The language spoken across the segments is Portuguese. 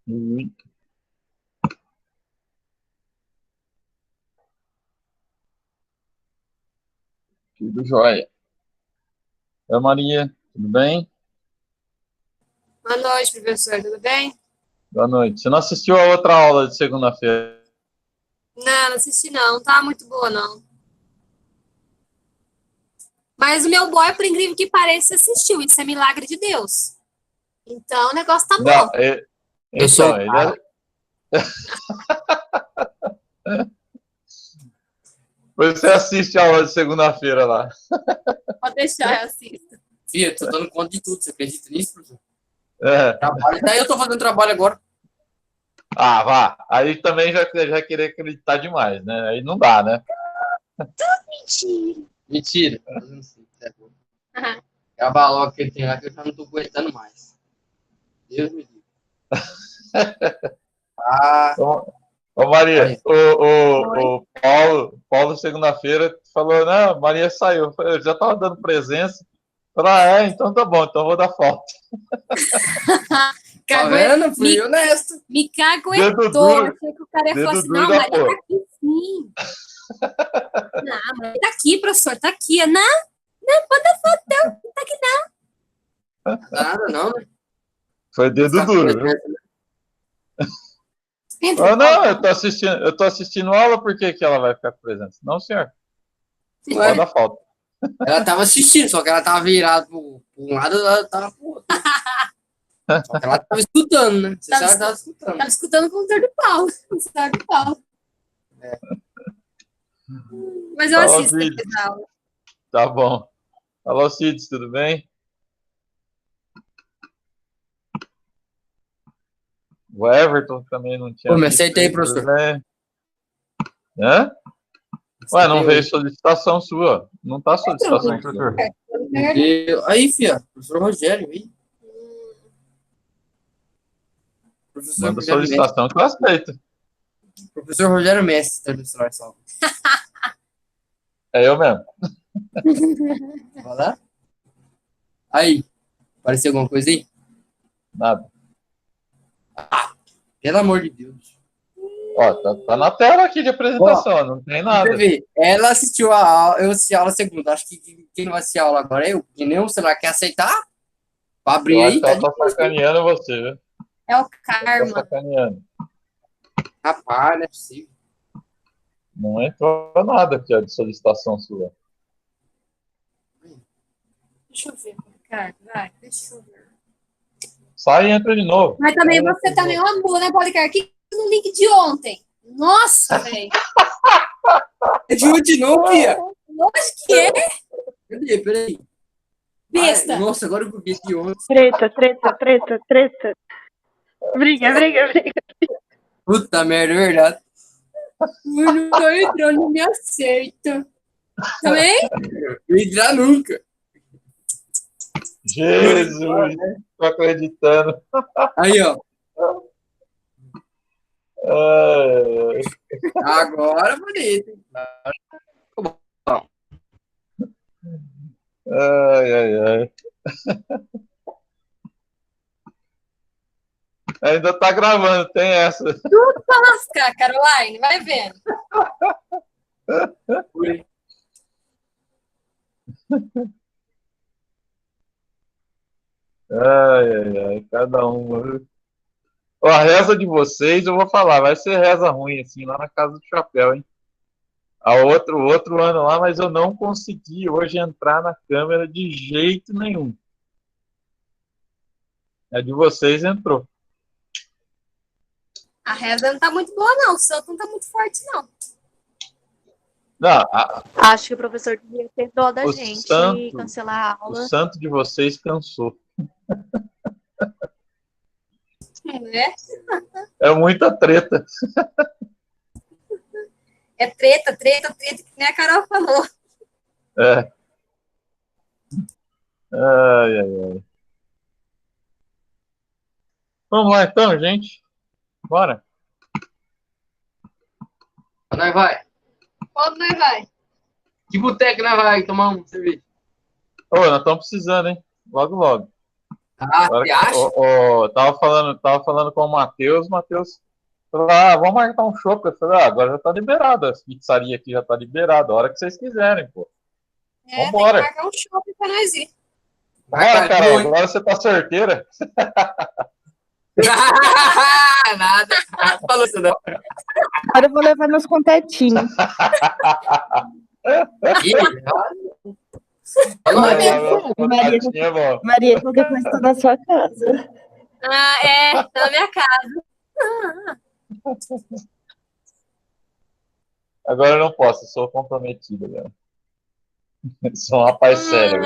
Ui, tudo jóia. Oi, Maria, tudo bem? Boa noite, professor, tudo bem? Boa noite. Você não assistiu a outra aula de segunda-feira? Não, não assisti não, não tá muito boa não. Mas o meu boy, por incrível que pareça, assistiu, isso é milagre de Deus. Então o negócio tá Não, bom. Eu sou então, o ele cara. é... Você assiste a aula de segunda-feira lá. Pode deixar, eu assisto. Fia, eu tô dando conta de tudo. Você acredita nisso, professor? É. Trabalho. Daí eu tô fazendo trabalho agora. Ah, vá. Aí também já querer acreditar demais, né? Aí não dá, né? Mentira. Mentira. Fazendo assim, tá bom. Gravar logo que ele tem lá que eu já não tô aguentando mais. Deus me livre. Ah, Ô, Maria, aí. o Paulo segunda-feira, falou, não, Maria saiu. Eu já tava dando presença. Falei, então tá bom, então eu vou dar falta. Tá Cague... vendo? Fui Me, honesto. me Dedo caguetou. duro, Achei que o cara ia falar dedo assim, duro não, da Maria tá porra. aqui sim. Não, Maria tá aqui, professor, tá aqui. Não, não, manda foto, não tá aqui Nada, não, né? Foi dedo Ficar com duro, viu? presença, né? Pedro Ah, não, Paulo. eu tô assistindo aula, por que que ela vai ficar com presença? Não, senhor, pode Ué, dar falta. ela tava assistindo, só que ela tava virada pro um lado, ela tava pro outro. Só que ela tava escutando, né? Você Tava, sabe que ela tava escutando. tava escutando com o doutor do Paulo. O doutor do Paulo. Mas eu Alô, assisto Cides, depois da aula. tá bom. Alô, Cides, tudo bem? O Everton também não Pô, tinha me visto aceita aí, aí, tudo professor. bem? Hã? Ué, Aceita não aí veio hoje. solicitação sua. Não tá Pedro, solicitação sua. Aí, fia, professor Rogério, aí. Professor Manda Rogério Mestre. solicitação que eu aceito. Professor Rogério Mestre, tá no só. É eu mesmo. Vai lá? Aí, apareceu alguma coisa aí? Nada. Pelo amor de Deus. Ó, tá na tela aqui de Ó, apresentação, não tem você nada. vê, ela assistiu a aula, eu assisti a aula segunda. Acho que quem não vai assistir a aula agora é eu. Que nem sei lá, quer aceitar? Pra Eu abrir acho aí, que tá ela tá difícil, hein? sacaneando você, viu? É o Ela tá karma. sacaneando. Rapaz, não é possível. Não entrou nada aqui, ó, de solicitação sua. Deixa eu ver, Ricardo. Vai, deixa eu ver. Sai e entra de novo. Mas Sai também e entra você de também é novo. uma boa, né, Policar? Que no link de ontem. Nossa, velho. É de onde não, fia? Lógico que é Peraí. Ai, besta. nossa, agora eu buguei de ontem. Treta, treta, treta, treta. Briga, briga, briga. Puta merda, é verdade. Ui, não tô entrando, não me aceita. Também? Não entrar nunca. Jesus, tô acreditando. Aí, ó. Ai, Agora bonito, hein? ai. Ainda tá gravando, tem essa. Tudo pra lascar, Caroline. Vai vendo. Cada uma. Ó, a reza de vocês, eu vou falar, vai ser reza ruim, assim, lá na casa do chapéu, hein? O outro ano lá, mas eu não consegui hoje entrar na câmera de jeito nenhum. A de vocês entrou. A reza não tá muito boa, não. O santo não tá muito forte, não. Não, Acho que o professor devia ter dó da o gente e santo, cancelar a o aula. santo de vocês cansou. Né? É muita treta. É treta, treta, treta, que nem a Carol falou. É. Ai. Vamos lá então, gente. Bora. Nós vai. Quando nós vai? Que boteco nós vai tomar um cerveja? Ô, nós estamos precisando, hein? Logo. Ah, você acha? Tava falando com o Matheus falou, vamos marcar um show. Eu falei, agora já tá liberado, as pizzarias aqui já tá liberado, a hora que vocês quiserem, pô. Tem que Vambora. marcar um shopping pra nós ir. Bora, Carol, agora você tá sorteira. Nada. Falou isso não. Agora eu vou levar meus contatinhos. Maria, qualquer coisa tá na sua casa. Tá na minha casa. Agora eu não posso, eu sou comprometido, galera. Sou um rapaz sério.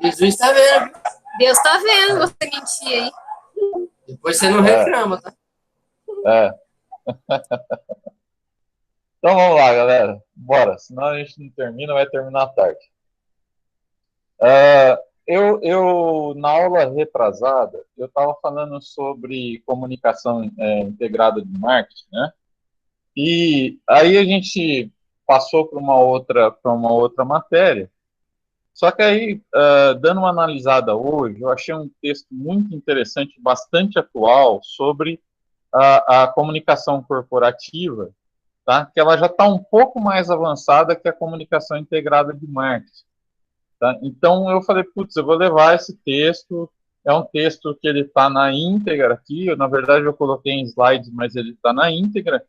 Jesus tá vendo. Deus tá vendo você mentir aí. Depois você não reclama, tá? Então vamos lá, galera. Bora, senão a gente não termina, vai terminar tarde. Eu na aula retrasada, eu estava falando sobre comunicação integrada de marketing, né? E aí a gente passou para uma outra matéria. Só que aí, dando uma analisada hoje, eu achei um texto muito interessante, bastante atual, sobre a comunicação corporativa, tá? Que ela já está um pouco mais avançada que a comunicação integrada de marketing. Tá? Então, eu falei, putz, eu vou levar esse texto, é um texto que ele está na íntegra aqui, na verdade eu coloquei em slides, mas ele está na íntegra,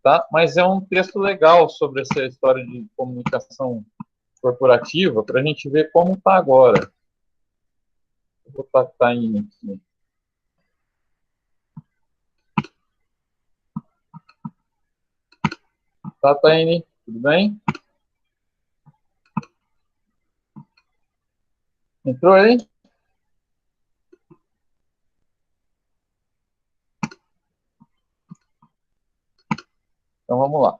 tá? Mas é um texto legal sobre essa história de comunicação corporativa, para a gente ver como está agora. Vou botar que está indo aqui. Tá, Taine? Tudo bem? Entrou aí? Então, vamos lá.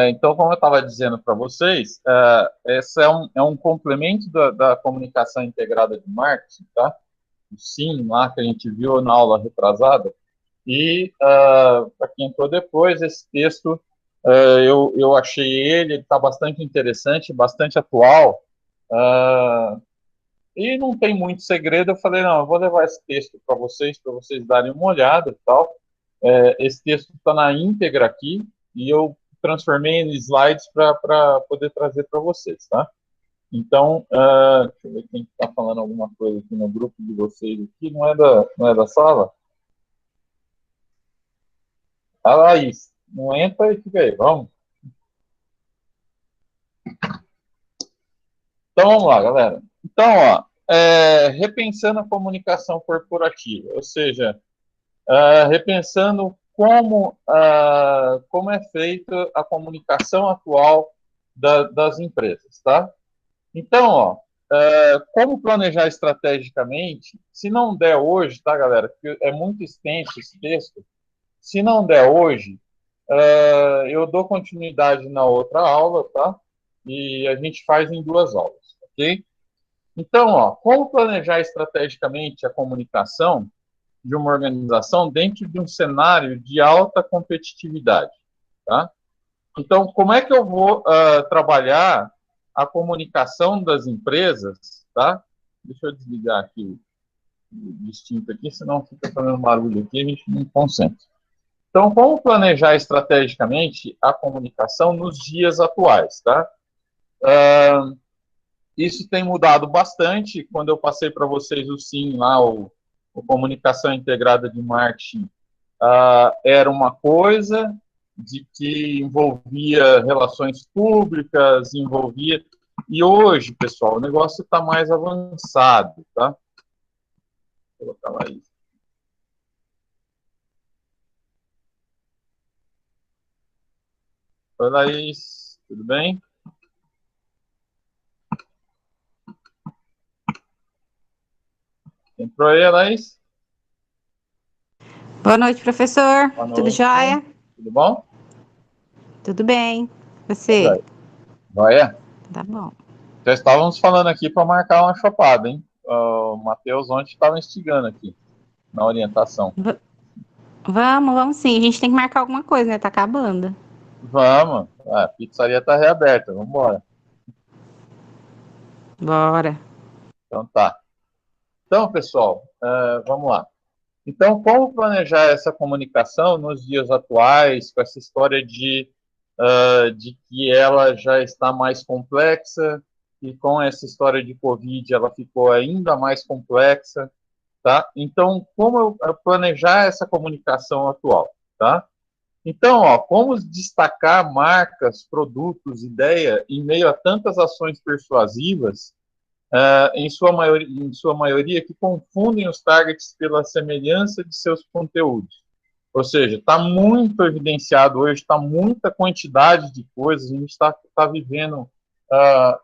Então, como eu estava dizendo para vocês, esse é um complemento da comunicação integrada de marketing, tá? O SIM, lá, que a gente viu na aula retrasada. E, para quem entrou depois, esse texto, eu achei ele está bastante interessante, bastante atual, e não tem muito segredo. Eu falei, não, eu vou levar esse texto para vocês darem uma olhada e tal. Esse texto está na íntegra aqui, e eu transformei em slides para poder trazer para vocês, tá? Então, deixa eu ver quem está falando alguma coisa aqui no grupo de vocês aqui, não é da sala? A Laís, não entra e fica aí, vamos. Então, vamos lá, galera. Então, repensando a comunicação corporativa, ou seja, repensando como é feita a comunicação atual das empresas, tá? Então, como planejar estrategicamente, se não der hoje, tá, galera, porque é muito extenso esse texto, se não der hoje, eu dou continuidade na outra aula, tá? E a gente faz em 2 aulas, ok? Então, como planejar estrategicamente a comunicação de uma organização dentro de um cenário de alta competitividade, tá? Então, como é que eu vou trabalhar a comunicação das empresas, tá? Deixa eu desligar aqui o distinto aqui, senão fica fazendo barulho aqui e a gente não concentra. Então, como planejar estrategicamente a comunicação nos dias atuais, tá? Isso tem mudado bastante. Quando eu passei para vocês o SIM lá, o Comunicação Integrada de Marketing, era uma coisa de que envolvia relações públicas, E hoje, pessoal, o negócio está mais avançado, tá? Vou colocar lá isso. Oi, Laís, tudo bem? Entrou aí, Laís? Boa noite, professor. Boa noite. Tudo jóia? Tudo bom? Tudo bem. Você? Joia? Tá bom. Já estávamos falando aqui para marcar uma chopada, hein? O Matheus ontem estava instigando aqui, na orientação. Vamos sim. A gente tem que marcar alguma coisa, né? Tá acabando. Vamos. A pizzaria está reaberta, vamos embora. Bora. Então tá. Então, pessoal, vamos lá. Então, como planejar essa comunicação nos dias atuais, com essa história de que ela já está mais complexa, e com essa história de Covid ela ficou ainda mais complexa, tá? Então, como eu planejar essa comunicação atual, tá? Então, ó, como destacar marcas, produtos, ideia em meio a tantas ações persuasivas, em sua maioria, que confundem os targets pela semelhança de seus conteúdos. Ou seja, está muito evidenciado hoje, está muita quantidade de coisas, a gente está vivendo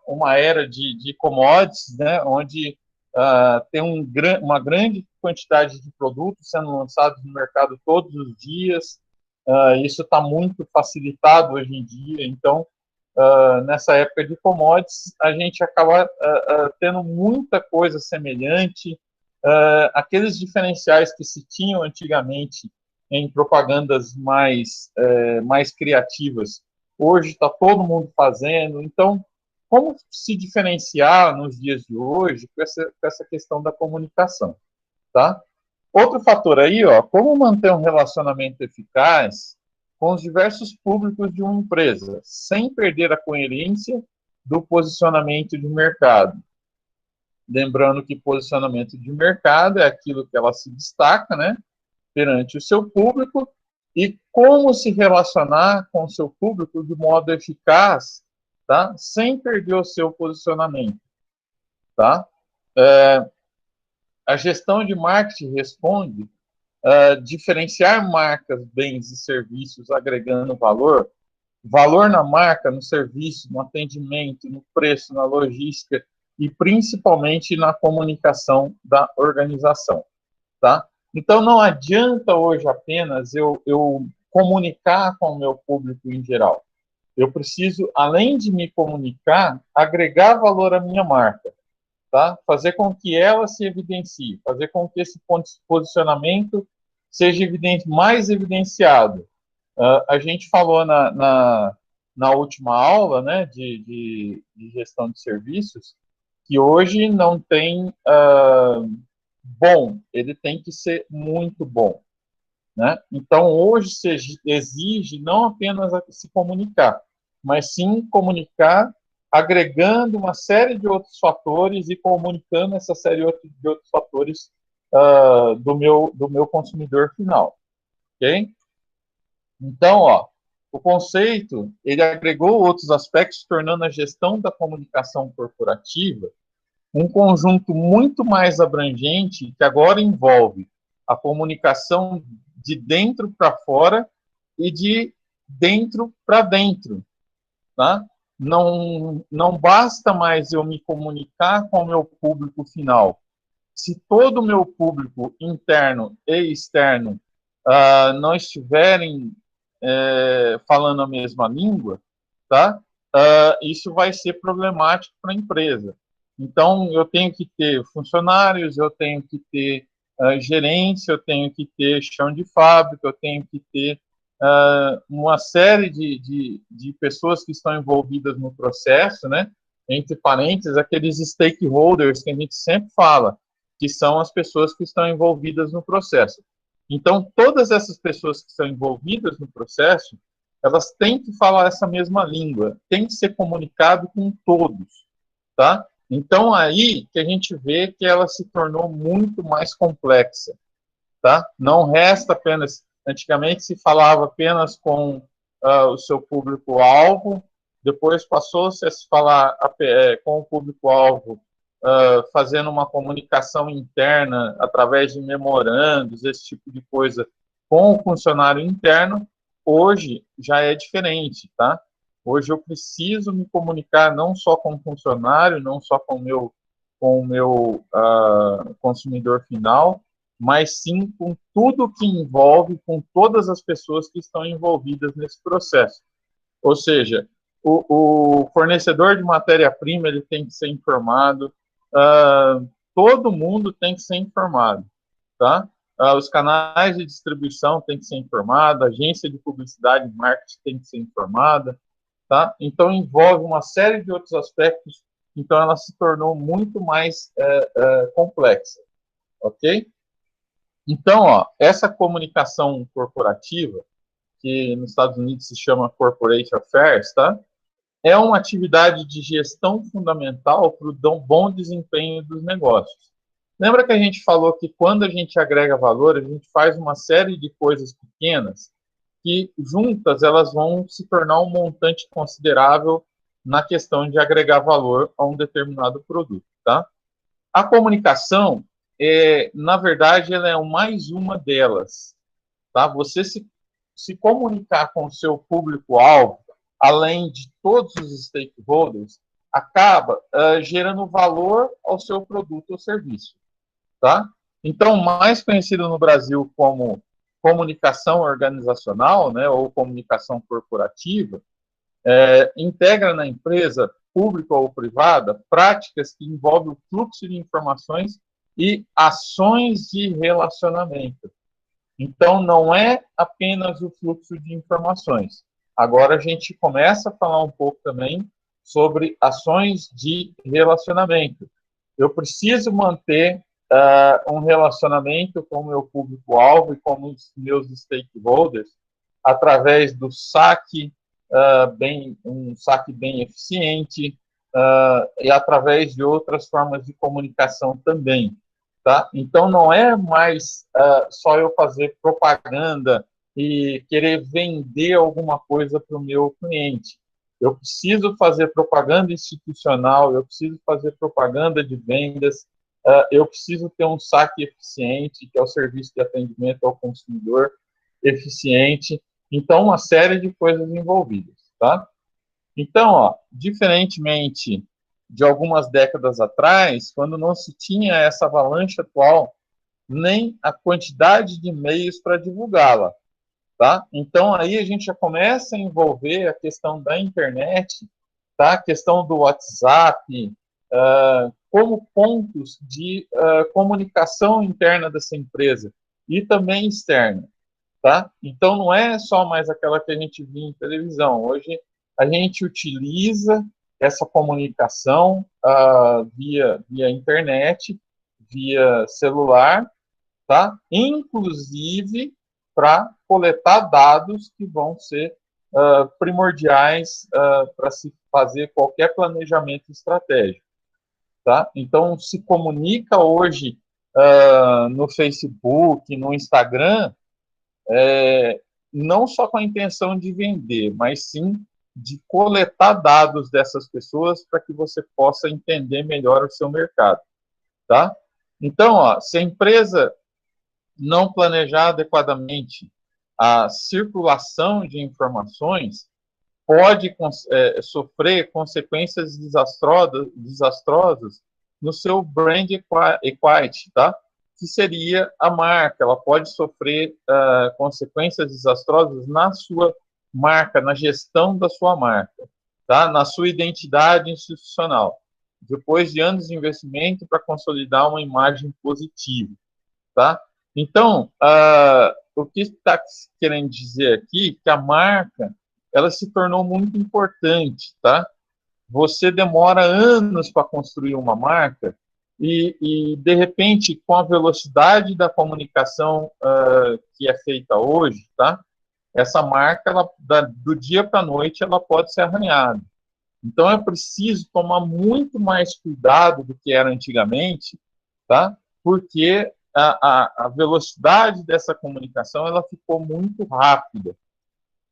uma era de commodities, né, onde tem uma grande quantidade de produtos sendo lançados no mercado todos os dias, isso está muito facilitado hoje em dia, então, nessa época de commodities, a gente acaba tendo muita coisa semelhante, aqueles diferenciais que se tinham antigamente em propagandas mais criativas, hoje está todo mundo fazendo. Então, como se diferenciar nos dias de hoje com essa questão da comunicação, tá? Outro fator aí, ó, como manter um relacionamento eficaz com os diversos públicos de uma empresa, sem perder a coerência do posicionamento de mercado. Lembrando que posicionamento de mercado é aquilo que ela se destaca, né, perante o seu público, e como se relacionar com o seu público de modo eficaz, tá, sem perder o seu posicionamento, tá? A gestão de marketing responde diferenciar marcas, bens e serviços agregando valor na marca, no serviço, no atendimento, no preço, na logística e principalmente na comunicação da organização, tá? Então, não adianta hoje apenas eu comunicar com o meu público em geral. Eu preciso, além de me comunicar, agregar valor à minha marca, tá? Fazer com que ela se evidencie, fazer com que esse posicionamento seja mais evidenciado. A gente falou na última aula, né, de gestão de serviços, que hoje não tem bom, ele tem que ser muito bom, né? Então, hoje se exige não apenas se comunicar, mas sim comunicar agregando uma série de outros fatores e comunicando essa série de outros fatores do meu consumidor final, ok? Então, ó, o conceito, ele agregou outros aspectos, tornando a gestão da comunicação corporativa um conjunto muito mais abrangente, que agora envolve a comunicação de dentro para fora e de dentro para dentro, tá? Não basta mais eu me comunicar com o meu público final. Se todo o meu público interno e externo não estiverem falando a mesma língua, tá? Isso vai ser problemático para a empresa. Então, eu tenho que ter funcionários, eu tenho que ter gerência, eu tenho que ter chão de fábrica, eu tenho que ter uma série de pessoas que estão envolvidas no processo, né? Entre parênteses, aqueles stakeholders que a gente sempre fala, que são as pessoas que estão envolvidas no processo. Então, todas essas pessoas que estão envolvidas no processo, elas têm que falar essa mesma língua, tem que ser comunicado com todos, tá? Então, aí que a gente vê que ela se tornou muito mais complexa, tá? Não resta apenas... Antigamente se falava apenas com o seu público-alvo, depois passou-se a se falar com o público-alvo fazendo uma comunicação interna através de memorandos, esse tipo de coisa, com o funcionário interno. Hoje já é diferente, tá? Hoje eu preciso me comunicar não só com o funcionário, não só com o meu consumidor final, mas sim com tudo que envolve, com todas as pessoas que estão envolvidas nesse processo. Ou seja, o fornecedor de matéria-prima ele tem que ser informado, todo mundo tem que ser informado, tá? Os canais de distribuição têm que ser informados, a agência de publicidade e marketing tem que ser informada, tá? Então, envolve uma série de outros aspectos então ela se tornou muito mais complexa, ok? Então, ó, essa comunicação corporativa, que nos Estados Unidos se chama Corporate Affairs, tá? É uma atividade de gestão fundamental para o bom desempenho dos negócios. Lembra que a gente falou que quando a gente agrega valor, a gente faz uma série de coisas pequenas que juntas elas vão se tornar um montante considerável na questão de agregar valor a um determinado produto, tá? A comunicação, na verdade, ela é mais uma delas, tá? Você se comunicar com o seu público-alvo, além de todos os stakeholders, acaba gerando valor ao seu produto ou serviço, tá? Então, mais conhecido no Brasil como comunicação organizacional, né, ou comunicação corporativa, integra na empresa, pública ou privada, práticas que envolvem o fluxo de informações e ações de relacionamento. Então, não é apenas o fluxo de informações. Agora, a gente começa a falar um pouco também sobre ações de relacionamento. Eu preciso manter um relacionamento com o meu público-alvo e com os meus stakeholders através do saque, um saque bem eficiente, e através de outras formas de comunicação também. Tá? Então, não é mais só eu fazer propaganda e querer vender alguma coisa para o meu cliente. Eu preciso fazer propaganda institucional, eu preciso fazer propaganda de vendas, eu preciso ter um saque eficiente, que é o serviço de atendimento ao consumidor eficiente. Então, uma série de coisas envolvidas. Tá? Então, ó, diferentemente de algumas décadas atrás, quando não se tinha essa avalanche atual, nem a quantidade de meios para divulgá-la, tá? Então, aí a gente já começa a envolver a questão da internet, tá? A questão do WhatsApp, como pontos de comunicação interna dessa empresa e também externa, tá? Então, não é só mais aquela que a gente via em televisão. Hoje, a gente utiliza essa comunicação via internet, via celular, tá? Inclusive para coletar dados que vão ser primordiais para se fazer qualquer planejamento estratégico, tá? Então, se comunica hoje no Facebook, no Instagram, não só com a intenção de vender, mas sim de coletar dados dessas pessoas para que você possa entender melhor o seu mercado, tá? Então, ó, se a empresa não planejar adequadamente a circulação de informações, pode sofrer consequências desastrosas no seu brand equity, tá? Que seria a marca. Ela pode sofrer consequências desastrosas na sua marca, na gestão da sua marca, tá? Na sua identidade institucional, depois de anos de investimento para consolidar uma imagem positiva, tá? Então, o que está querendo dizer aqui que a marca ela se tornou muito importante, tá? Você demora anos para construir uma marca e, de repente, com a velocidade da comunicação que é feita hoje, tá? Essa marca, do dia para a noite, ela pode ser arranhada. Então, é preciso tomar muito mais cuidado do que era antigamente, tá? Porque a velocidade dessa comunicação ela ficou muito rápida,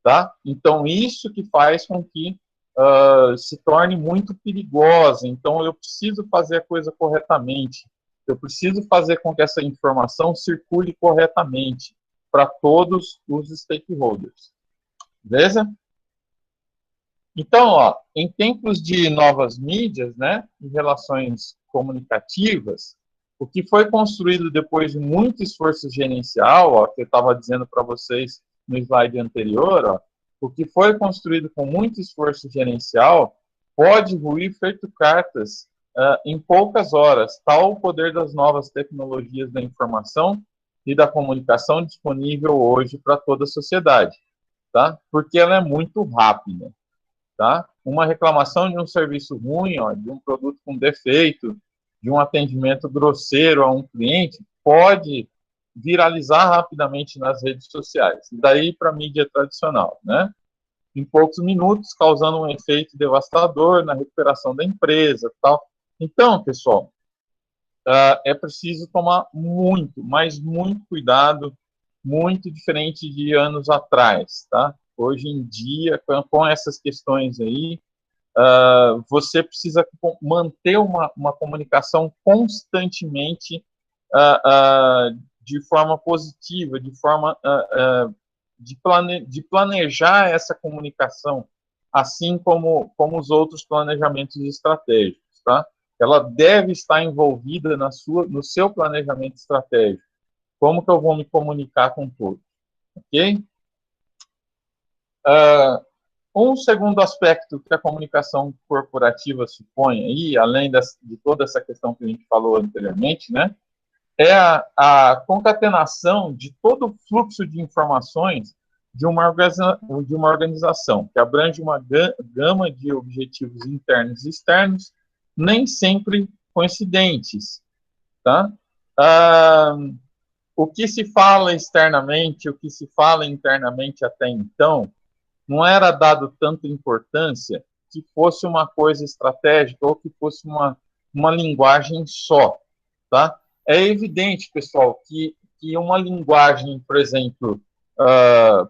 tá? Então, isso que faz com que se torne muito perigosa. Então, eu preciso fazer a coisa corretamente. Eu preciso fazer com que essa informação circule corretamente para todos os stakeholders. Beleza? Então, ó, em tempos de novas mídias, né, em relações comunicativas, o que foi construído depois de muito esforço gerencial, ó, que eu estava dizendo para vocês no slide anterior, ó, o que foi construído com muito esforço gerencial pode ruir feito cartas em poucas horas, tal o poder das novas tecnologias da informação e da comunicação disponível hoje para toda a sociedade, tá? Porque ela é muito rápida. tá? Uma reclamação de um serviço ruim, ó, de um produto com defeito, de um atendimento grosseiro a um cliente, pode viralizar rapidamente nas redes sociais, e daí para a mídia tradicional, né? Em poucos minutos, causando um efeito devastador na recuperação da empresa, tal. Então, pessoal, é preciso tomar muito, mas muito cuidado, muito diferente de anos atrás, tá? Hoje em dia, com essas questões aí, você precisa manter uma comunicação constantemente de forma positiva, de forma de planejar essa comunicação, assim como os outros planejamentos estratégicos, tá? Ela deve estar envolvida no seu planejamento estratégico. Como que eu vou me comunicar com todos, ok? Um segundo aspecto que a comunicação corporativa supõe, aí, além de toda essa questão que a gente falou anteriormente, né, é a concatenação de todo o fluxo de informações de uma organização, que abrange uma gama de objetivos internos e externos, nem sempre coincidentes, tá? O que se fala externamente, o que se fala internamente até então, não era dado tanta importância que fosse uma coisa estratégica ou que fosse uma linguagem só, tá? É evidente, pessoal, que uma linguagem, por exemplo,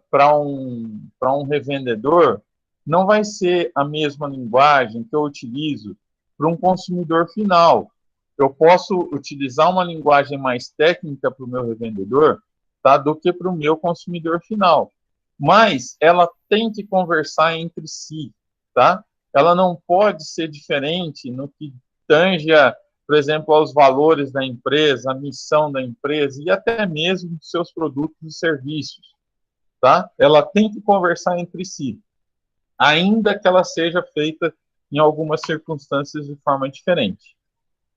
para um revendedor, não vai ser a mesma linguagem que eu utilizo para um consumidor final. Eu posso utilizar uma linguagem mais técnica para o meu revendedor, tá, do que para o meu consumidor final. Mas ela tem que conversar entre si, tá? Ela não pode ser diferente no que tange, por exemplo, aos valores da empresa, a missão da empresa e até mesmo dos seus produtos e serviços, tá? Ela tem que conversar entre si, ainda que ela seja feita em algumas circunstâncias de forma diferente,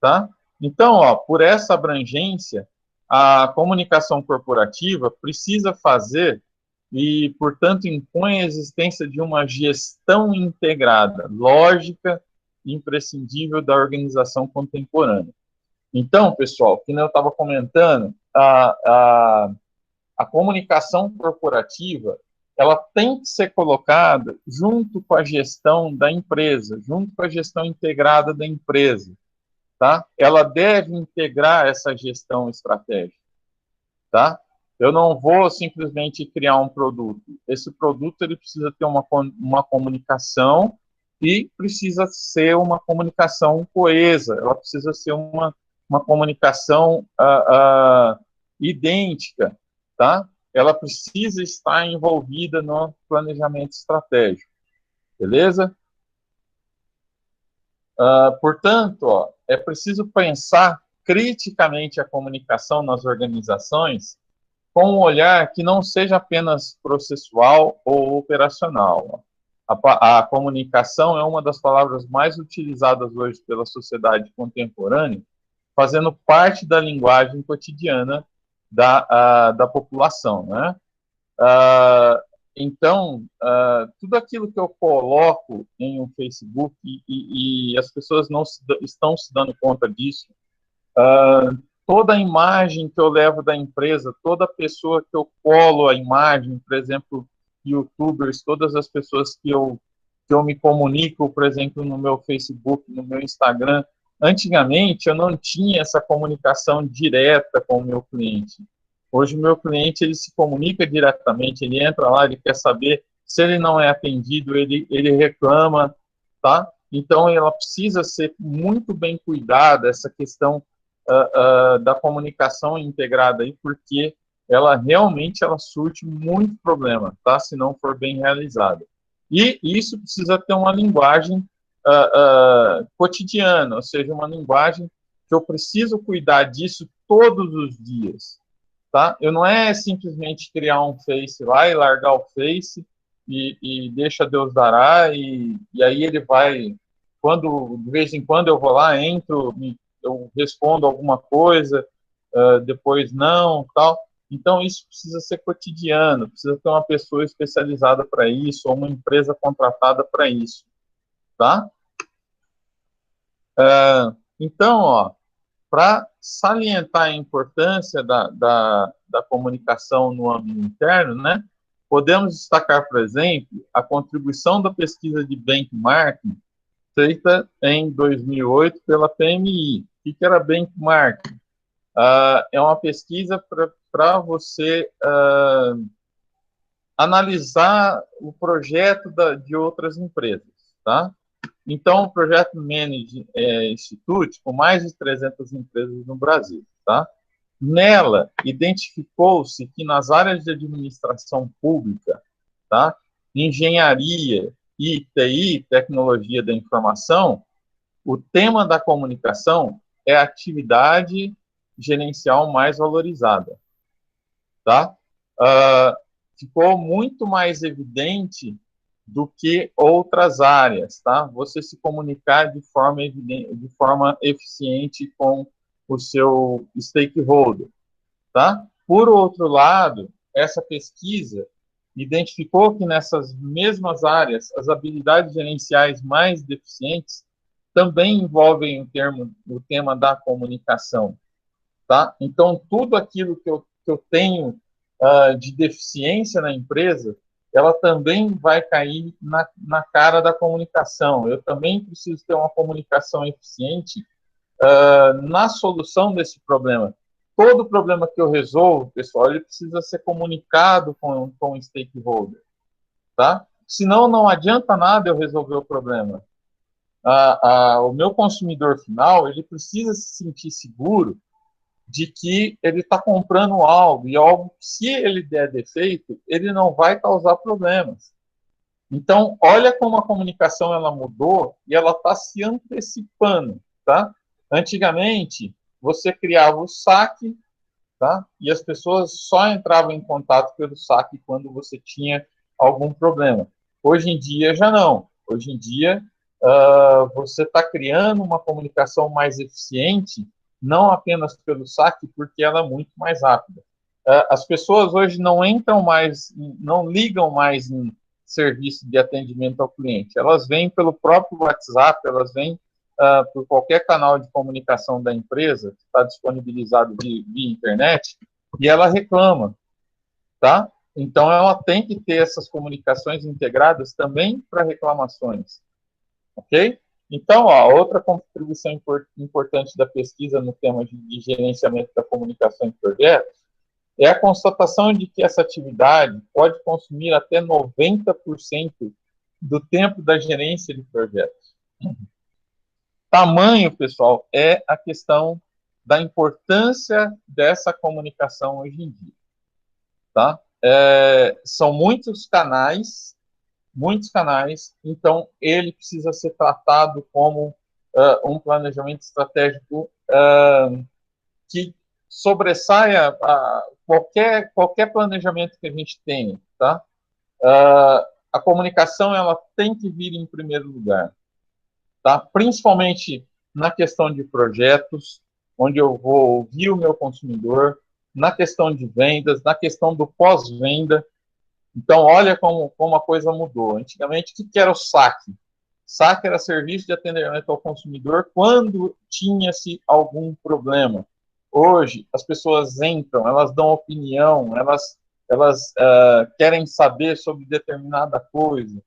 tá? Então, ó, por essa abrangência, a comunicação corporativa precisa fazer e, portanto, impõe a existência de uma gestão integrada, lógica e imprescindível da organização contemporânea. Então, pessoal, como eu estava comentando, a comunicação corporativa ela tem que ser colocada junto com a gestão da empresa, junto com a gestão integrada da empresa, tá? Ela deve integrar essa gestão estratégica, tá? Eu não vou simplesmente criar um produto. Esse produto ele precisa ter uma comunicação e precisa ser uma comunicação coesa. Ela precisa ser uma comunicação idêntica, tá? Ela precisa estar envolvida no planejamento estratégico, beleza? Portanto, ó, é preciso pensar criticamente a comunicação nas organizações com um olhar que não seja apenas processual ou operacional. A comunicação é uma das palavras mais utilizadas hoje pela sociedade contemporânea, fazendo parte da linguagem cotidiana da população, né? Então, tudo aquilo que eu coloco em um Facebook, e as pessoas não estão se dando conta disso, toda a imagem que eu levo da empresa, toda pessoa que eu colo a imagem, por exemplo, youtubers, todas as pessoas que eu me comunico, por exemplo, no meu Facebook, no meu Instagram, antigamente eu não tinha essa comunicação direta com o meu cliente. Hoje o meu cliente ele se comunica diretamente, ele entra lá, ele quer saber se ele não é atendido, ele reclama, tá? Então ela precisa ser muito bem cuidada, essa questão da comunicação integrada aí, porque ela realmente surte muito problema, tá? Se não for bem realizada. E isso precisa ter uma linguagem cotidiana, ou seja, uma linguagem que eu preciso cuidar disso todos os dias, tá? Eu não é simplesmente criar um Face lá e largar o Face e deixa Deus dará, e aí ele vai, de vez em quando eu vou lá, entro, eu respondo alguma coisa, depois não, tal. Então, isso precisa ser cotidiano, precisa ter uma pessoa especializada para isso, ou uma empresa contratada para isso, tá? Então, ó, para salientar a importância da comunicação no âmbito interno, né, podemos destacar, por exemplo, a contribuição da pesquisa de benchmarking feita em 2008 pela PMI. O que era benchmarking? É uma pesquisa para você analisar o projeto de outras empresas, tá? Então, o Projeto Manage Institute, com mais de 300 empresas no Brasil, tá? Nela, identificou-se que nas áreas de administração pública, tá? Engenharia e TI, tecnologia da informação, o tema da comunicação é a atividade gerencial mais valorizada, tá? Ficou muito mais evidente do que outras áreas, tá? Você se comunicar de forma evidente, de forma eficiente com o seu stakeholder, tá? Por outro lado, essa pesquisa identificou que nessas mesmas áreas, as habilidades gerenciais mais deficientes também envolvem o tema da comunicação, tá? Então, tudo aquilo que eu tenho de deficiência na empresa, ela também vai cair na cara da comunicação. Eu também preciso ter uma comunicação eficiente na solução desse problema. Todo problema que eu resolvo, pessoal, ele precisa ser comunicado com o stakeholder, tá? Senão, não adianta nada eu resolver o problema. O meu consumidor final, ele precisa se sentir seguro de que ele está comprando algo, e algo, se ele der defeito, ele não vai causar problemas. Então, olha como a comunicação ela mudou e ela está se antecipando, tá? Antigamente, você criava o saque, tá? E as pessoas só entravam em contato pelo saque quando você tinha algum problema. Hoje em dia, já não. Hoje em dia, você está criando uma comunicação mais eficiente, não apenas pelo saque, porque ela é muito mais rápida. As pessoas hoje não entram mais, não ligam mais em serviço de atendimento ao cliente. Elas vêm pelo próprio WhatsApp, elas vêm por qualquer canal de comunicação da empresa, que está disponibilizado via internet, e ela reclama, tá? Então, ela tem que ter essas comunicações integradas também para reclamações, ok? Então, outra contribuição importante da pesquisa no tema de gerenciamento da comunicação em projetos é a constatação de que essa atividade pode consumir até 90% do tempo da gerência de projetos. Tamanho, pessoal, é a questão da importância dessa comunicação hoje em dia, tá? São muitos canais, então ele precisa ser tratado como um planejamento estratégico que sobressaia qualquer planejamento que a gente tenha, tá? A comunicação ela tem que vir em primeiro lugar, tá? Principalmente na questão de projetos, onde eu vou ouvir o meu consumidor, na questão de vendas, na questão do pós-venda. Então, olha como a coisa mudou. Antigamente, o que era o saque? Saque era serviço de atendimento ao consumidor quando tinha-se algum problema. Hoje, as pessoas entram, elas dão opinião, elas querem saber sobre determinada coisa,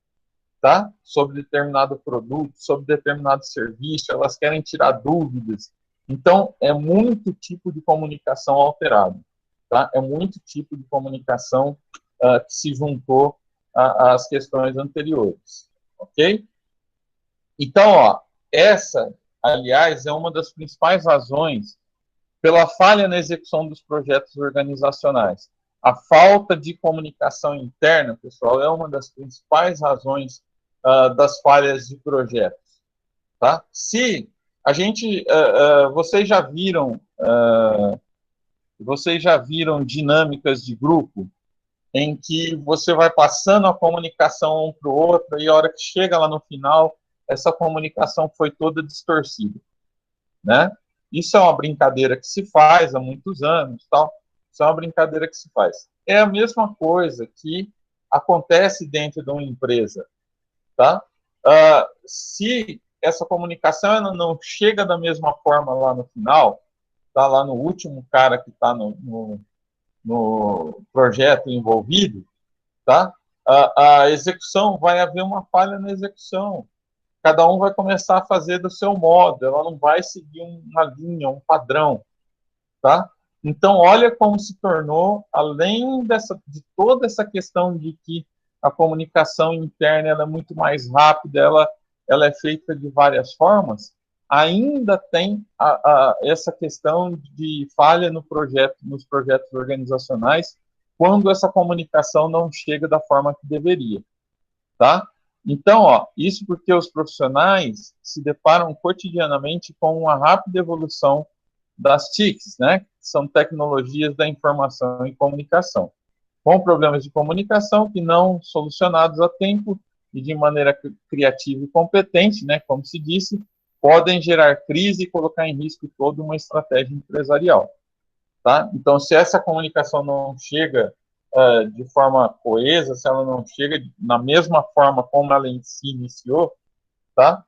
tá? Sobre determinado produto, sobre determinado serviço, elas querem tirar dúvidas. Então, é muito tipo de comunicação alterado, tá? É muito tipo de comunicação que se juntou às questões anteriores, ok? Então, essa, aliás, é uma das principais razões pela falha na execução dos projetos organizacionais. A falta de comunicação interna, pessoal, é uma das principais razões das falhas de projetos, tá? Se a gente, vocês já viram dinâmicas de grupo em que você vai passando a comunicação um para o outro e a hora que chega lá no final, essa comunicação foi toda distorcida, né? Isso é uma brincadeira que se faz há muitos anos, tal, Isso é uma brincadeira que se faz. É a mesma coisa que acontece dentro de uma empresa, tá? Se essa comunicação ela não chega da mesma forma lá no final, tá? Lá no último cara que está no projeto envolvido, tá? A execução, vai haver uma falha na execução. Cada um vai começar a fazer do seu modo, ela não vai seguir uma linha, um padrão, tá? Então, olha como se tornou, além de toda essa questão de que a comunicação interna ela é muito mais rápida, ela é feita de várias formas, ainda tem essa questão de falha nos projetos organizacionais, quando essa comunicação não chega da forma que deveria, tá? Então, isso porque os profissionais se deparam cotidianamente com uma rápida evolução das TICs, né, que são tecnologias da informação e comunicação, com problemas de comunicação que não solucionados a tempo e de maneira criativa e competente, né, como se disse, podem gerar crise e colocar em risco toda uma estratégia empresarial. Tá? Então, se essa comunicação não chega de forma coesa, se ela não chega na mesma forma como ela se iniciou, tá?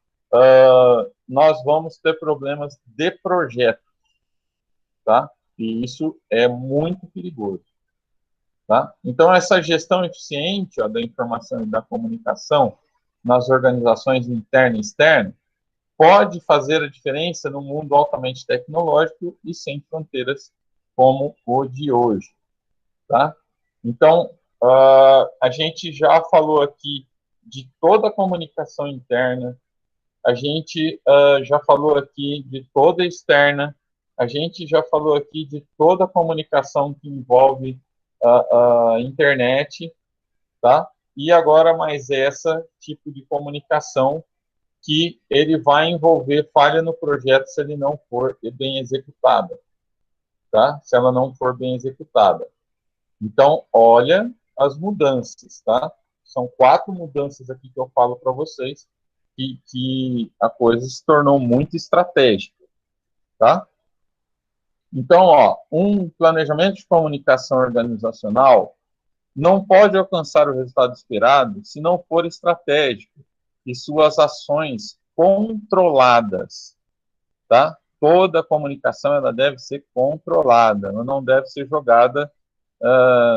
Nós vamos ter problemas de projeto, tá? E isso é muito perigoso, tá? Então, essa gestão eficiente da informação e da comunicação nas organizações interna e externa pode fazer a diferença no mundo altamente tecnológico e sem fronteiras como o de hoje, tá? Então, a gente já falou aqui de toda a comunicação interna, a gente já falou aqui de toda a externa, a gente já falou aqui de toda a comunicação que envolve a internet, tá? E agora mais essa tipo de comunicação que ele vai envolver falha no projeto se ele não for bem executada, tá? Se ela não for bem executada. Então, olha as mudanças, tá? São 4 mudanças aqui que eu falo para vocês que a coisa se tornou muito estratégica, tá? Então, um planejamento de comunicação organizacional não pode alcançar o resultado esperado se não for estratégico e suas ações controladas, tá? Toda a comunicação ela deve ser controlada, ela não deve ser jogada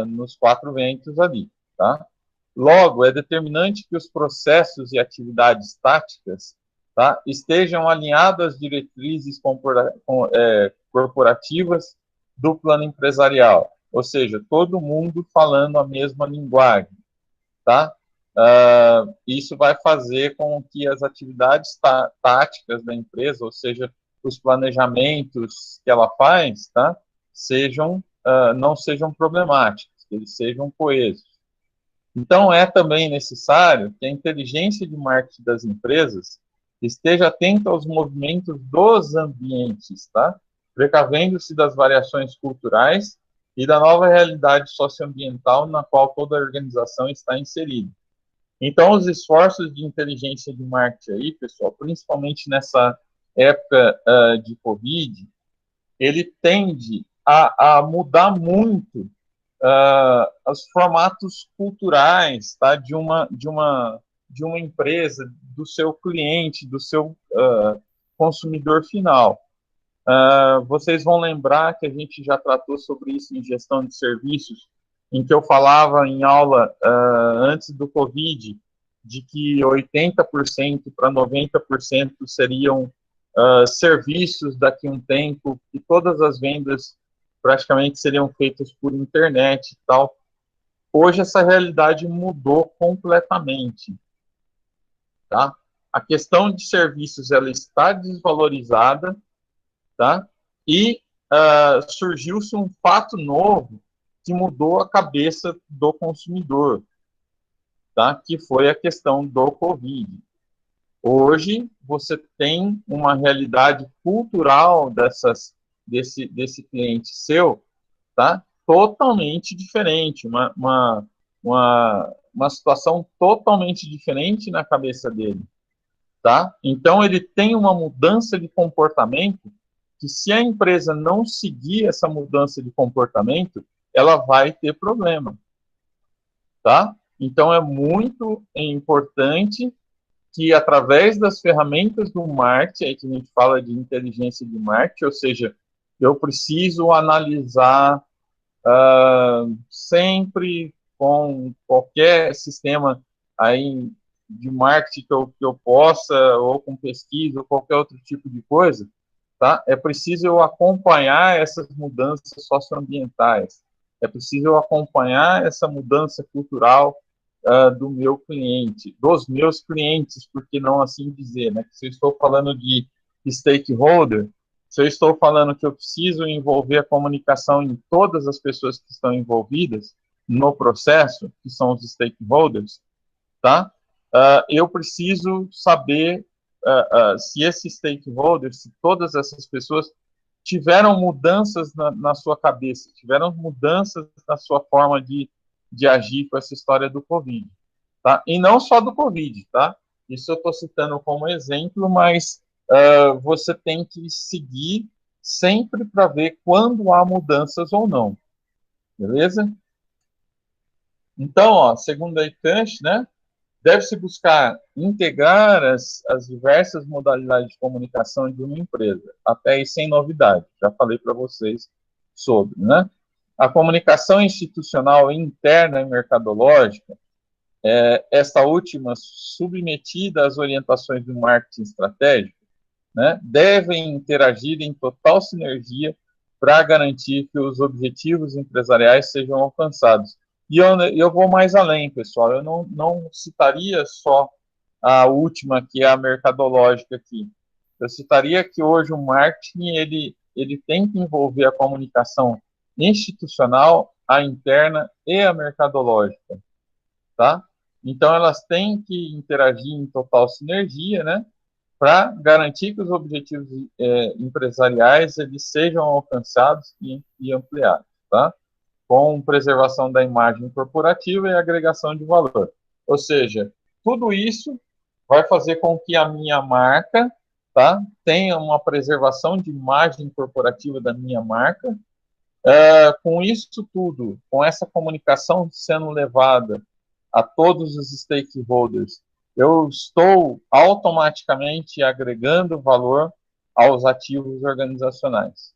nos 4 ventos ali, tá? Logo, é determinante que os processos e atividades táticas, tá, estejam alinhados às diretrizes corporativas do plano empresarial, ou seja, todo mundo falando a mesma linguagem, tá? Isso vai fazer com que as atividades táticas da empresa, ou seja, os planejamentos que ela faz, tá, não sejam problemáticos, que eles sejam coesos. Então, é também necessário que a inteligência de marketing das empresas esteja atenta aos movimentos dos ambientes, tá? Precavendo-se das variações culturais e da nova realidade socioambiental na qual toda a organização está inserida. Então, os esforços de inteligência de marketing aí, pessoal, principalmente nessa época de Covid, ele tende a mudar muito os formatos culturais, tá, de uma empresa, do seu cliente, do seu consumidor final. Vocês vão lembrar que a gente já tratou sobre isso em gestão de serviços, em que eu falava em aula antes do Covid, de que 80% para 90% seriam serviços daqui a um tempo, que todas as vendas praticamente seriam feitas por internet e tal. Hoje essa realidade mudou completamente, tá? A questão de serviços ela está desvalorizada, tá? E surgiu-se um fato novo que mudou a cabeça do consumidor, tá? Que foi a questão do Covid. Hoje você tem uma realidade cultural desse cliente seu, tá? Totalmente diferente, uma situação totalmente diferente na cabeça dele, tá? Então ele tem uma mudança de comportamento que se a empresa não seguir essa mudança de comportamento, ela vai ter problema, tá? Então, é muito importante que, através das ferramentas do marketing, aí que a gente fala de inteligência de marketing, ou seja, eu preciso analisar sempre com qualquer sistema aí de marketing que eu possa, ou com pesquisa, ou qualquer outro tipo de coisa, tá? É preciso eu acompanhar essas mudanças socioambientais, é preciso eu acompanhar essa mudança cultural do meu cliente, dos meus clientes, por que não assim dizer, né? Se eu estou falando de stakeholder, se eu estou falando que eu preciso envolver a comunicação em todas as pessoas que estão envolvidas no processo, que são os stakeholders, tá? Eu preciso saber se esses stakeholders, se todas essas pessoas tiveram mudanças na sua cabeça, tiveram mudanças na sua forma de agir com essa história do Covid, tá? E não só do Covid, tá? Isso eu estou citando como exemplo, mas você tem que seguir sempre para ver quando há mudanças ou não, beleza? Então, ó, segundo a ICANN, né, deve-se buscar integrar as diversas modalidades de comunicação de uma empresa, até aí sem novidade, já falei para vocês sobre, né? A comunicação institucional interna e mercadológica, esta última submetida às orientações do marketing estratégico, né, devem interagir em total sinergia para garantir que os objetivos empresariais sejam alcançados. E eu vou mais além, pessoal, eu não citaria só a última, que é a mercadológica aqui. Eu citaria que hoje o marketing, ele tem que envolver a comunicação institucional, a interna e a mercadológica, tá? Então, elas têm que interagir em total sinergia, né, para garantir que os objetivos empresariais eles sejam alcançados e ampliados, tá? Com preservação da imagem corporativa e agregação de valor. Ou seja, tudo isso vai fazer com que a minha marca, tá, tenha uma preservação de imagem corporativa da minha marca. Com isso tudo, com essa comunicação sendo levada a todos os stakeholders, eu estou automaticamente agregando valor aos ativos organizacionais,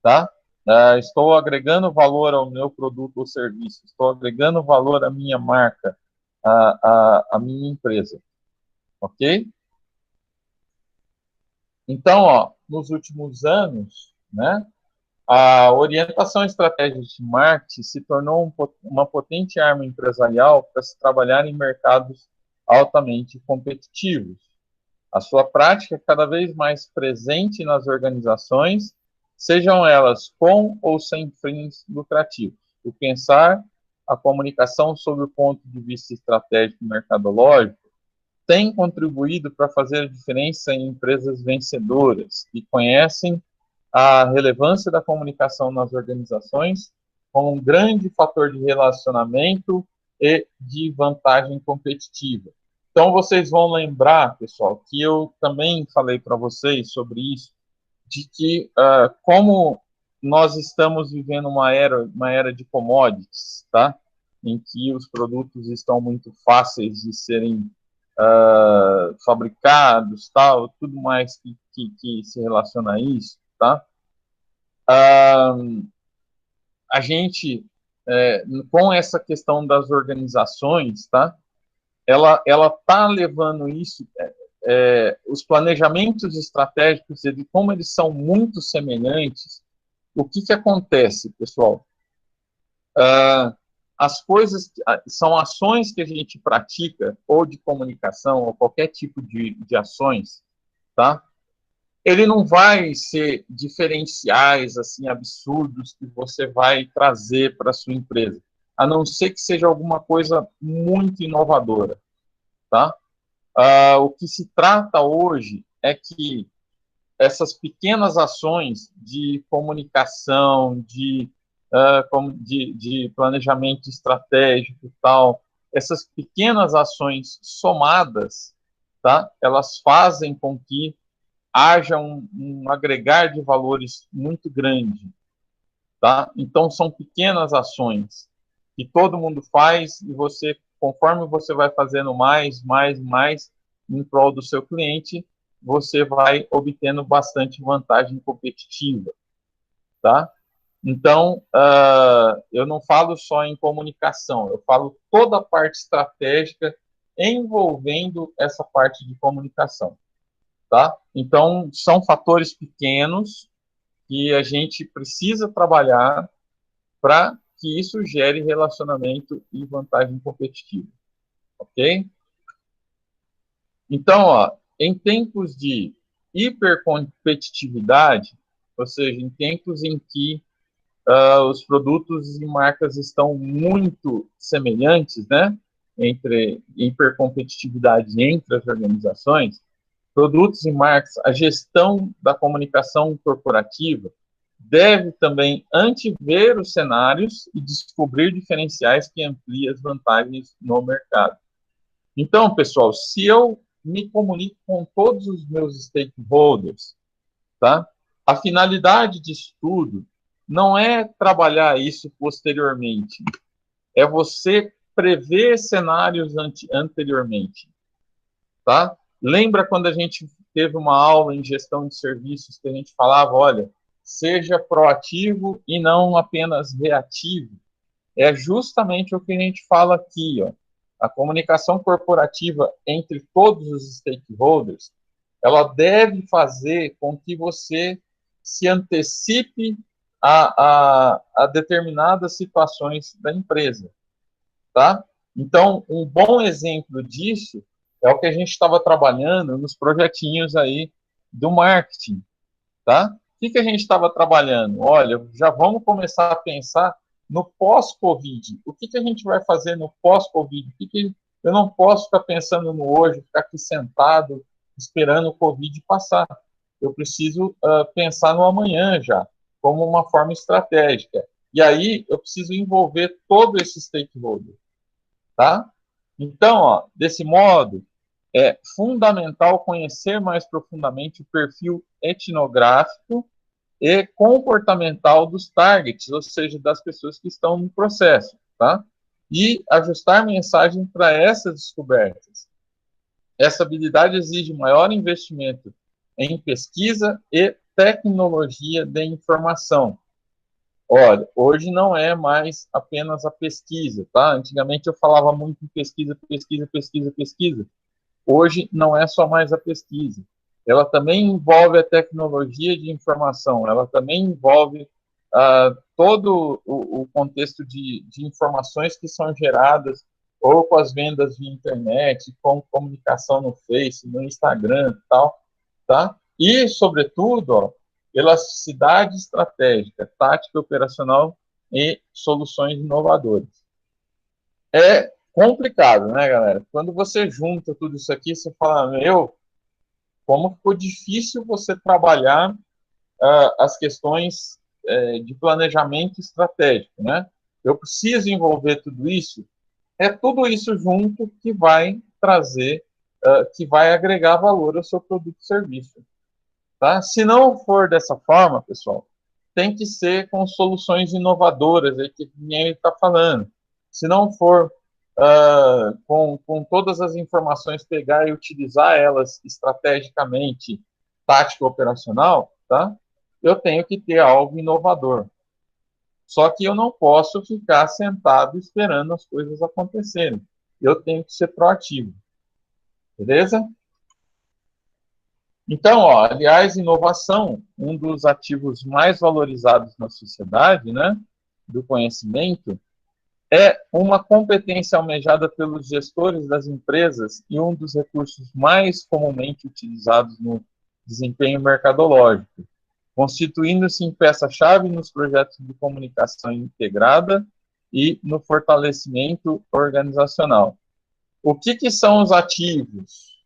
tá? Estou agregando valor ao meu produto ou serviço, estou agregando valor à minha marca, à minha empresa, ok? Então, ó, nos últimos anos, né, a orientação estratégica de marketing se tornou uma potente arma empresarial para se trabalhar em mercados altamente competitivos. A sua prática é cada vez mais presente nas organizações, sejam elas com ou sem fins lucrativos. O pensar a comunicação sob o ponto de vista estratégico e mercadológico tem contribuído para fazer a diferença em empresas vencedoras, que conhecem a relevância da comunicação nas organizações como um grande fator de relacionamento e de vantagem competitiva. Então, vocês vão lembrar, pessoal, que eu também falei para vocês sobre isso, de que como nós estamos vivendo uma era de commodities, tá? Em que os produtos estão muito fáceis de serem fabricados, tal, tudo mais que se relaciona a isso, tá? A gente, com essa questão das organizações, tá? Ela está levando isso, os planejamentos estratégicos, como eles são muito semelhantes, o que acontece, pessoal? As coisas, são ações que a gente pratica, ou de comunicação, ou qualquer tipo de ações, tá? Ele não vai ser diferenciais, assim, absurdos que você vai trazer para a sua empresa, a não ser que seja alguma coisa muito inovadora, tá? O que se trata hoje é que essas pequenas ações de comunicação, de planejamento estratégico e tal, essas pequenas ações somadas, tá? Elas fazem com que haja um agregar de valores muito grande, tá? Então, são pequenas ações que todo mundo faz e você, conforme você vai fazendo mais em prol do seu cliente, você vai obtendo bastante vantagem competitiva, tá? Então, eu não falo só em comunicação, eu falo toda a parte estratégica envolvendo essa parte de comunicação, tá? Então, são fatores pequenos que a gente precisa trabalhar para que isso gere relacionamento e vantagem competitiva, ok? Então, ó, em tempos de hipercompetitividade, ou seja, em tempos em que os produtos e marcas estão muito semelhantes, né? Entre hipercompetitividade entre as organizações, produtos e marcas, a gestão da comunicação corporativa deve também antever os cenários e descobrir diferenciais que ampliem as vantagens no mercado. Então, pessoal, se eu me comunico com todos os meus stakeholders, tá? A finalidade disso tudo não é trabalhar isso posteriormente, é você prever cenários anteriormente, tá? Lembra quando a gente teve uma aula em gestão de serviços que a gente falava, olha, seja proativo e não apenas reativo? É justamente o que a gente fala aqui, ó. A comunicação corporativa entre todos os stakeholders, ela deve fazer com que você se antecipe a determinadas situações da empresa, tá? Então, um bom exemplo disso é o que a gente estava trabalhando nos projetinhos aí do marketing, tá? O que a gente estava trabalhando? Olha, já vamos começar a pensar no pós-Covid. O que a gente vai fazer no pós-Covid? Eu não posso ficar pensando no hoje, ficar aqui sentado, esperando o Covid passar. Eu preciso pensar no amanhã já, como uma forma estratégica. E aí, eu preciso envolver todo esse stakeholder, tá? Então, ó, desse modo, é fundamental conhecer mais profundamente o perfil etnográfico e comportamental dos targets, ou seja, das pessoas que estão no processo, tá? E ajustar mensagem para essas descobertas. Essa habilidade exige maior investimento em pesquisa e tecnologia de informação. Olha, hoje não é mais apenas a pesquisa, tá? Antigamente eu falava muito em pesquisa. Hoje não é só mais a pesquisa. Ela também envolve a tecnologia de informação, ela também envolve todo o contexto de informações que são geradas ou com as vendas via internet, com comunicação no Face, no Instagram e tal, tá? E, sobretudo, ó, elasticidade estratégica, tática operacional e soluções inovadoras. É complicado, né, galera? Quando você junta tudo isso aqui, você fala, como ficou difícil você trabalhar as questões de planejamento estratégico, né? Eu preciso envolver tudo isso. É tudo isso junto que vai trazer, que vai agregar valor ao seu produto e serviço. Tá? Se não for dessa forma, pessoal, tem que ser com soluções inovadoras, aí que ninguém está falando. Se não for com todas as informações, pegar e utilizar elas estrategicamente, tática operacional, tá? Eu tenho que ter algo inovador. Só que eu não posso ficar sentado esperando as coisas acontecerem. Eu tenho que ser proativo. Beleza? Então, ó, aliás, inovação, um dos ativos mais valorizados na sociedade, né, do conhecimento, é uma competência almejada pelos gestores das empresas e um dos recursos mais comumente utilizados no desempenho mercadológico, constituindo-se em peça-chave nos projetos de comunicação integrada e no fortalecimento organizacional. O que são os ativos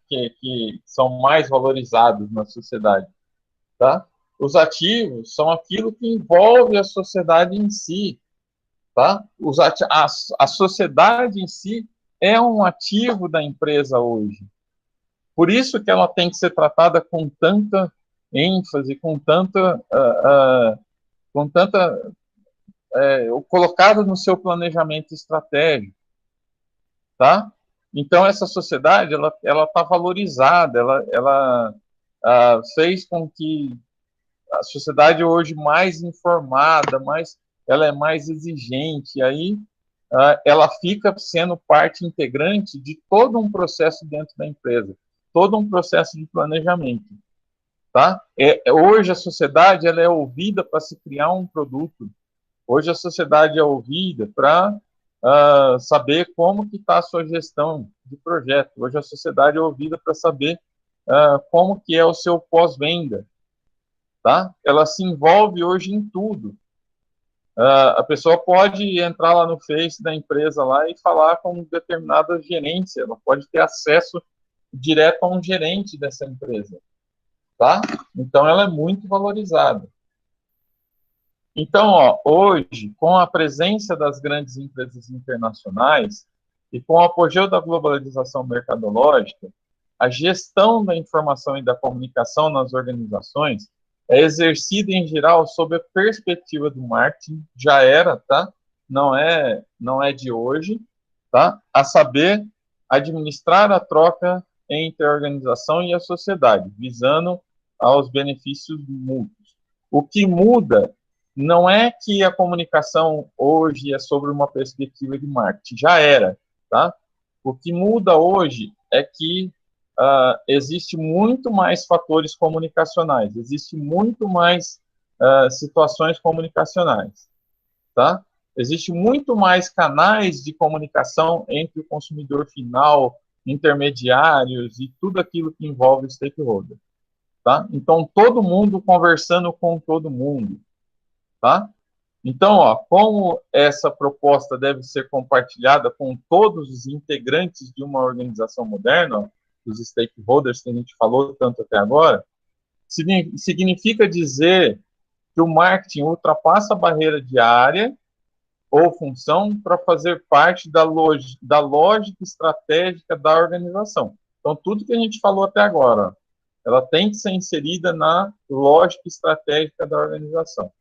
que são mais valorizados na sociedade? Tá? Os ativos são aquilo que envolve a sociedade em si. Tá? A sociedade em si é um ativo da empresa hoje. Por isso que ela tem que ser tratada com tanta ênfase, com tanta colocada no seu planejamento estratégico, tá? Então essa sociedade ela está valorizada, ela fez com que a sociedade hoje mais informada, ela é mais exigente, aí ela fica sendo parte integrante de todo um processo dentro da empresa, todo um processo de planejamento, tá? Hoje a sociedade ela é ouvida para se criar um produto, hoje a sociedade é ouvida para saber como que está a sua gestão de projeto, hoje a sociedade é ouvida para saber como que é o seu pós-venda, tá? Ela se envolve hoje em tudo. A pessoa pode entrar lá no Face da empresa lá e falar com determinada gerência, ela pode ter acesso direto a um gerente dessa empresa, tá? Então ela é muito valorizada. Então, hoje, com a presença das grandes empresas internacionais e com o apogeu da globalização mercadológica, a gestão da informação e da comunicação nas organizações é exercida, em geral, sob a perspectiva do marketing, já era, tá? Não é de hoje, tá? A saber, administrar a troca entre a organização e a sociedade, visando aos benefícios mútuos. O que muda não é que a comunicação hoje é sobre uma perspectiva de marketing, já era, tá? O que muda hoje é que existe muito mais fatores comunicacionais, existe muito mais situações comunicacionais, tá? Existe muito mais canais de comunicação entre o consumidor final, intermediários e tudo aquilo que envolve o stakeholder, tá? Então, todo mundo conversando com todo mundo, tá? Então, como essa proposta deve ser compartilhada com todos os integrantes de uma organização moderna, os stakeholders que a gente falou tanto até agora, significa dizer que o marketing ultrapassa a barreira de área ou função para fazer parte da lógica estratégica da organização. Então, tudo que a gente falou até agora, ela tem que ser inserida na lógica estratégica da organização,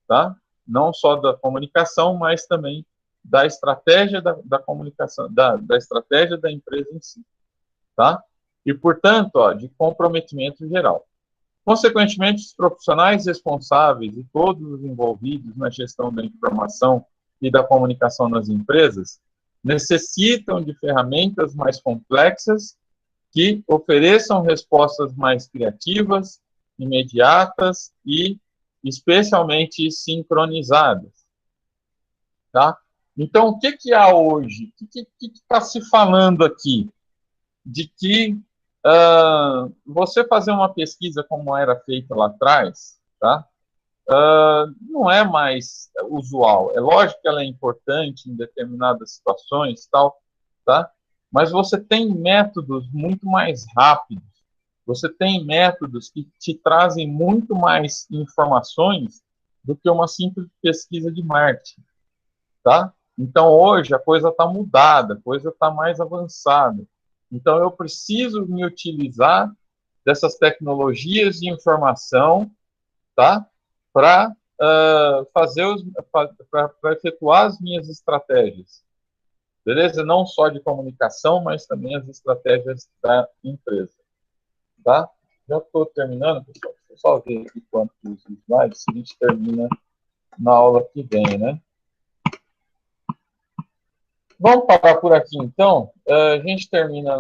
tá? Não só da comunicação, mas também da estratégia da comunicação, da estratégia da empresa em si, tá? E, portanto, de comprometimento geral. Consequentemente, os profissionais responsáveis e todos os envolvidos na gestão da informação e da comunicação nas empresas necessitam de ferramentas mais complexas que ofereçam respostas mais criativas, imediatas e especialmente sincronizadas, tá? Então, o que há hoje? O que está se falando aqui? De que você fazer uma pesquisa como era feita lá atrás, tá? Não é mais usual. É lógico que ela é importante em determinadas situações, tal, tá? Mas você tem métodos muito mais rápidos. Você tem métodos que te trazem muito mais informações do que uma simples pesquisa de marketing, tá? Então, hoje, a coisa está mudada, a coisa está mais avançada. Então, eu preciso me utilizar dessas tecnologias de informação, tá? Para para efetuar as minhas estratégias. Beleza? Não só de comunicação, mas também as estratégias da empresa. Tá? Já estou terminando, pessoal. Deixa eu só ver aqui quantos slides a gente termina na aula que vem, né? Vamos parar por aqui, então. A gente termina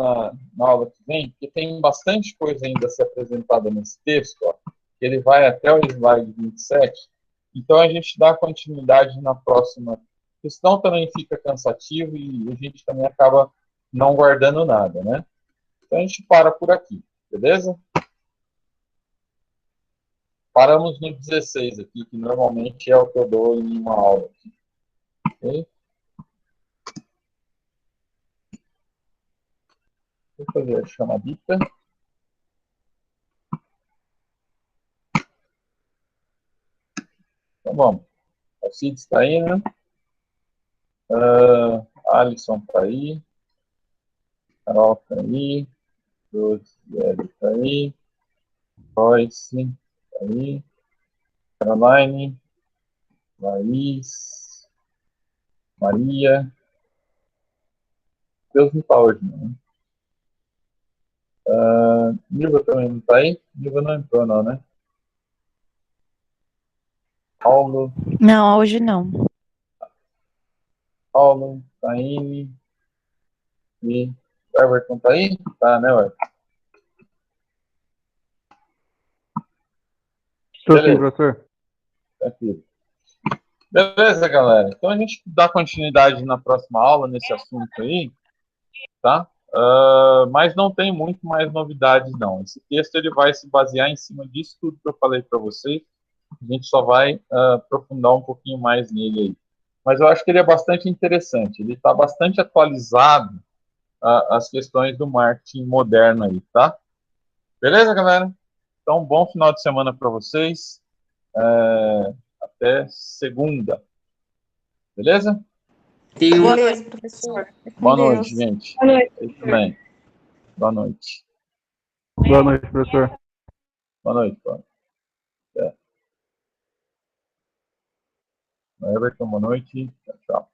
na aula que vem, porque tem bastante coisa ainda a ser apresentada nesse texto, ó. Ele vai até o slide 27. Então, a gente dá continuidade na próxima. Porque senão também fica cansativo e a gente também acaba não guardando nada, né? Então, a gente para por aqui, beleza? Paramos no 16 aqui, que normalmente é o que eu dou em uma aula aqui. Ok? Vou fazer a chamadita. Então, vamos. O Cid está aí, né? Alisson está aí. Carol está aí. Rosiele tá aí. Joyce tá aí. Caroline. Laís. Maria. Deus me fala hoje, não. Nilva também não tá aí? Nilva não entrou, não, né? Paulo. Não, hoje não. Paulo. Taine. E o Everton tá aí? Tá, né, Everton? Estou sim, Beleza. professor. Tá aqui. Beleza, galera. Então a gente dá continuidade na próxima aula nesse assunto aí, tá? Mas não tem muito mais novidades, não. Esse texto ele vai se basear em cima disso tudo que eu falei para vocês. A gente só vai aprofundar um pouquinho mais nele aí. Mas eu acho que ele é bastante interessante. Ele está bastante atualizado as questões do marketing moderno aí, tá? Beleza, galera? Então, bom final de semana para vocês. Até segunda. Beleza? Tem uma Beleza, professor. Com Boa Deus. noite, gente. Boa noite. Vocês também. Boa noite. Boa noite, professor. Boa noite, Paulo. Everton, boa noite. Tchau, tchau.